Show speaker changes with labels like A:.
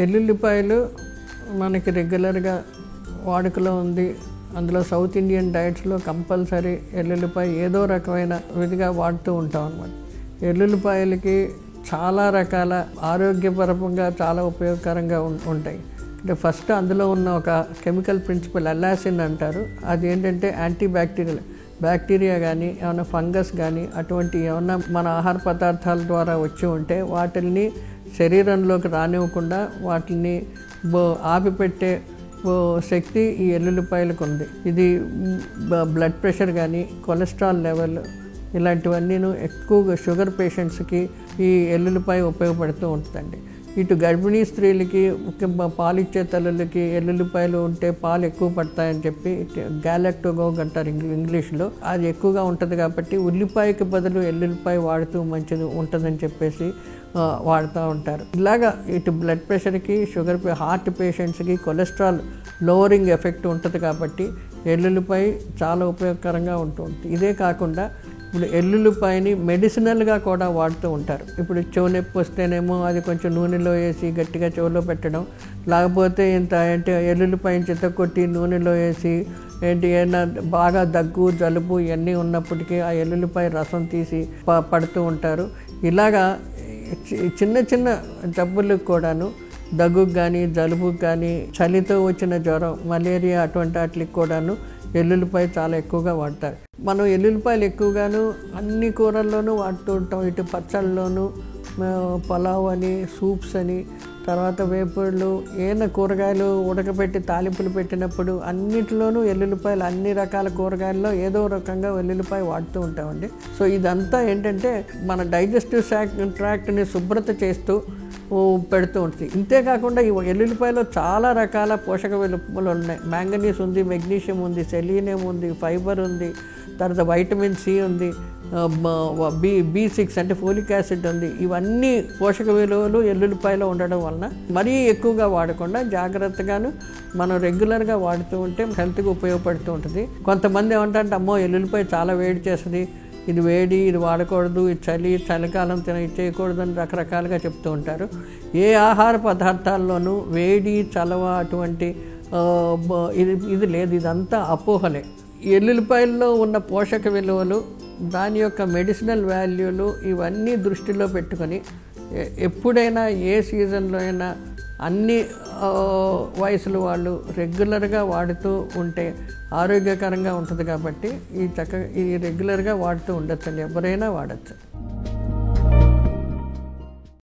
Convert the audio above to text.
A: ఎల్లుల్లిపాయలు మనకి రెగ్యులర్గా వాడుకలో ఉంది. అందులో సౌత్ ఇండియన్ డైట్స్లో కంపల్సరీ ఎల్లుల్లిపాయ ఏదో రకమైన విధిగా వాడుతూ ఉంటాం అన్నమాట. ఎల్లుల్లిపాయలకి చాలా రకాల ఆరోగ్యపరంగా చాలా ఉపయోగకరంగా ఉంటాయి. అంటే ఫస్ట్ అందులో ఉన్న ఒక కెమికల్ ప్రిన్సిపల్ అల్లాసిన్ అంటారు. అది ఏంటంటే యాంటీ బ్యాక్టీరియా కానీ ఏమైనా ఫంగస్ కానీ అటువంటి ఏమన్నా మన ఆహార పదార్థాల ద్వారా వచ్చి ఉంటే వాటిని శరీరంలోకి రానివ్వకుండా వాటిని ఆపిపెట్టే శక్తి ఈ ఎల్లుల్లిపాయలకు ఉంది. ఇది బ్లడ్ ప్రెషర్ కానీ కొలెస్ట్రాల్ లెవెల్ ఇలాంటివన్నీ ఎక్కువగా షుగర్ పేషెంట్స్కి ఈ ఎల్లుల్లిపాయ ఉపయోగపడుతూ ఉంటుందండి. ఇటు గర్భిణీ స్త్రీలకి పాలిచ్చే తల్లులకి ఎల్లుల్లిపాయలు ఉంటే పాలు ఎక్కువ పడతాయని చెప్పి గ్యాలెక్టోగోగ్ అంటారు ఇంగ్లీష్లో. అది ఎక్కువగా ఉంటుంది కాబట్టి ఉల్లిపాయకి బదులు ఎల్లుల్లిపాయ వాడుతూ మంచిది ఉంటుందని చెప్పేసి వాడుతూ ఉంటారు. ఇలాగా ఇటు బ్లడ్ ప్రెషర్కి హార్ట్ పేషెంట్స్కి కొలెస్ట్రాల్ లోవరింగ్ ఎఫెక్ట్ ఉంటుంది కాబట్టి ఎల్లుల్లిపాయ చాలా ఉపయోగకరంగా ఉంటుంది. ఇదే కాకుండా ఇప్పుడు ఎల్లుల్లిపాయని మెడిసినల్గా కూడా వాడుతూ ఉంటారు. ఇప్పుడు చెవు నొప్పి వస్తేనేమో అది కొంచెం నూనెలో వేసి గట్టిగా చెవులో పెట్టడం, లేకపోతే ఏంటి ఎల్లుల్లిపాయని చితకొట్టి నూనెలో వేసి ఏమైనా బాగా దగ్గు జలుబు ఇవన్నీ ఉన్నప్పటికీ ఆ ఎల్లుల్లిపాయ రసం తీసి పడుతూ ఉంటారు. ఇలాగా చిన్న చిన్న జబ్బులకు కూడాను, దగ్గుకు కానీ జలుబుకు కానీ చలితో వచ్చిన జ్వరం మలేరియా అటువంటి వాటికి కూడాను ఎల్లుల్లిపాయ చాలా ఎక్కువగా వాడతారు. మనం ఎల్లుల్లిపాయలు ఎక్కువగాను అన్ని కూరల్లోనూ వాడుతూ ఉంటాం. ఇటు పచ్చళ్ళలోనూ, పలావ్ అని, సూప్స్ అని, తర్వాత వేపుళ్ళు, ఏమైనా కూరగాయలు ఉడకబెట్టి తాలింపులు పెట్టినప్పుడు అన్నిటిలోనూ ఎల్లుల్లిపాయలు అన్ని రకాల కూరగాయల్లో ఏదో రకంగా ఎల్లుల్లిపాయ వాడుతూ ఉంటామండి. సో ఇదంతా ఏంటంటే మన డైజెస్టివ్ ట్రాక్ట్ని శుభ్రత చేస్తూ పెడుతూ ఉంటుంది. ఇంతేకాకుండా ఈ ఎల్లుల్లిపాయలో చాలా రకాల పోషక విలువలు ఉన్నాయి. మ్యాంగనీస్ ఉంది, మెగ్నీషియం ఉంది, సెలీనియం ఉంది, ఫైబర్ ఉంది, తర్వాత వైటమిన్ సి ఉంది, B6 అంటే ఫోలిక్ యాసిడ్ ఉంది. ఇవన్నీ పోషక విలువలు ఎల్లుల్లిపాయలో ఉండడం వలన మరీ ఎక్కువగా వాడకుండా జాగ్రత్తగాను మనం రెగ్యులర్గా వాడుతూ ఉంటే హెల్త్కి ఉపయోగపడుతూ ఉంటుంది. కొంతమంది ఏమంటారంటే అమ్మో ఎల్లుల్లిపాయ చాలా వేడి చేస్తుంది, ఇది వేడి, ఇది వాడకూడదు, ఇది చలికాలం చేయకూడదు అని రకరకాలుగా చెప్తూ ఉంటారు. ఏ ఆహార పదార్థాల్లోనూ వేడి చలవ అటువంటి ఇది లేదు. ఇదంతా అపోహలే. ఎల్లుల్లిపాయల్లో ఉన్న పోషక విలువలు, దాని యొక్క మెడిసినల్ వాల్యూలు ఇవన్నీ దృష్టిలో పెట్టుకొని ఎప్పుడైనా ఏ సీజన్లో అయినా అన్ని వయసులు వాళ్ళు రెగ్యులర్గా వాడుతూ ఉంటే ఆరోగ్యకరంగా ఉంటుంది. కాబట్టి ఈ రెగ్యులర్గా వాడుతూ ఉండొచ్చండి, ఎవరైనా వాడచ్చు.